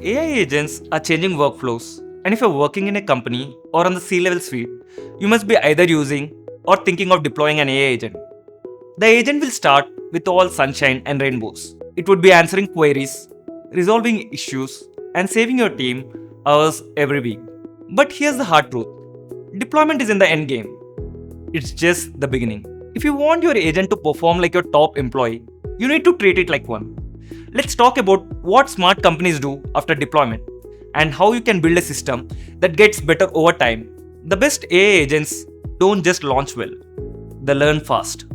AI agents are changing workflows, and if you're working in a company or on the C-level suite, you must be either using or thinking of deploying an AI agent. The agent will start with all sunshine and rainbows. It would be answering queries, resolving issues, and saving your team hours every week. But here's the hard truth. Deployment is in the end game. It's just the beginning. If you want your agent to perform like your top employee, you need to treat it like one. Let's talk about what smart companies do after deployment and how you can build a system that gets better over time. The best AI agents don't just launch well, they learn fast.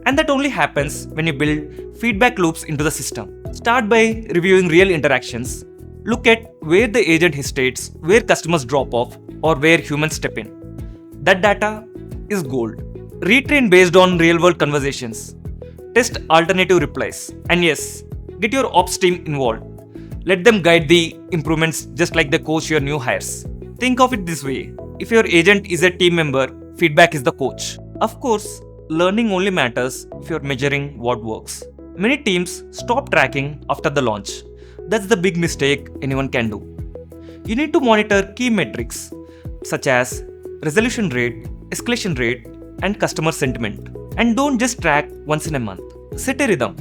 And that only happens when you build feedback loops into the system. Start by reviewing real interactions. Look at where the agent hesitates, where customers drop off, or where humans step in. That data is gold. Retrain based on real-world conversations. Test alternative replies. And yes, get your ops team involved. Let them guide the improvements just like they coach your new hires. Think of it this way. If your agent is a team member, feedback is the coach. Of course, learning only matters if you're measuring what works. Many teams stop tracking after the launch. That's the big mistake anyone can do. You need to monitor key metrics such as resolution rate, escalation rate, and customer sentiment. And don't just track once in a month. Set a rhythm.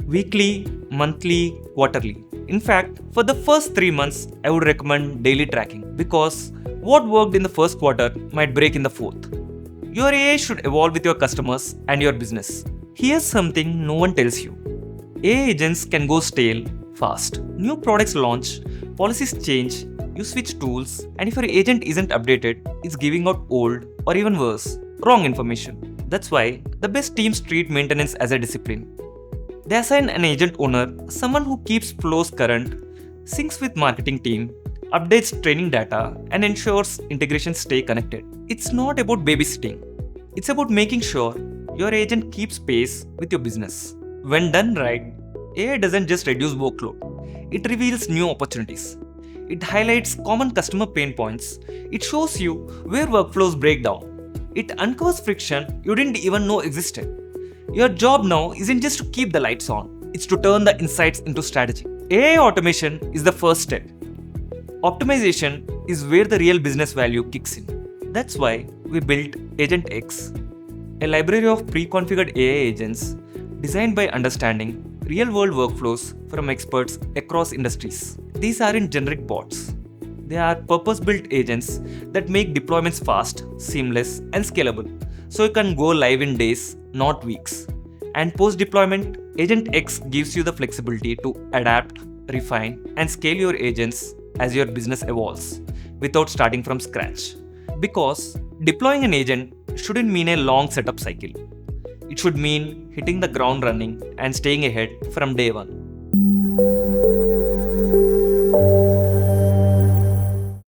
Weekly, monthly, quarterly. In fact, for the first 3 months, I would recommend daily tracking because what worked in the first quarter might break in the fourth. Your AI should evolve with your customers and your business. Here's something no one tells you. AI agents can go stale fast. New products launch, policies change, you switch tools, and if your agent isn't updated, it's giving out old or even worse, wrong information. That's why the best teams treat maintenance as a discipline. They assign an agent owner, someone who keeps flows current, syncs with marketing team, updates training data, and ensures integrations stay connected. It's not about babysitting. It's about making sure your agent keeps pace with your business. When done right, AI doesn't just reduce workload. It reveals new opportunities. It highlights common customer pain points. It shows you where workflows break down. It uncovers friction you didn't even know existed. Your job now isn't just to keep the lights on, it's to turn the insights into strategy. AI automation is the first step. Optimization is where the real business value kicks in. That's why we built Agent X, a library of pre-configured AI agents designed by understanding real-world workflows from experts across industries. These aren't generic bots. They are purpose-built agents that make deployments fast, seamless, and scalable, so you can go live in days, not weeks. And post-deployment, Agent X gives you the flexibility to adapt, refine, and scale your agents as your business evolves, without starting from scratch. Because deploying an agent shouldn't mean a long setup cycle. It should mean hitting the ground running and staying ahead from day one.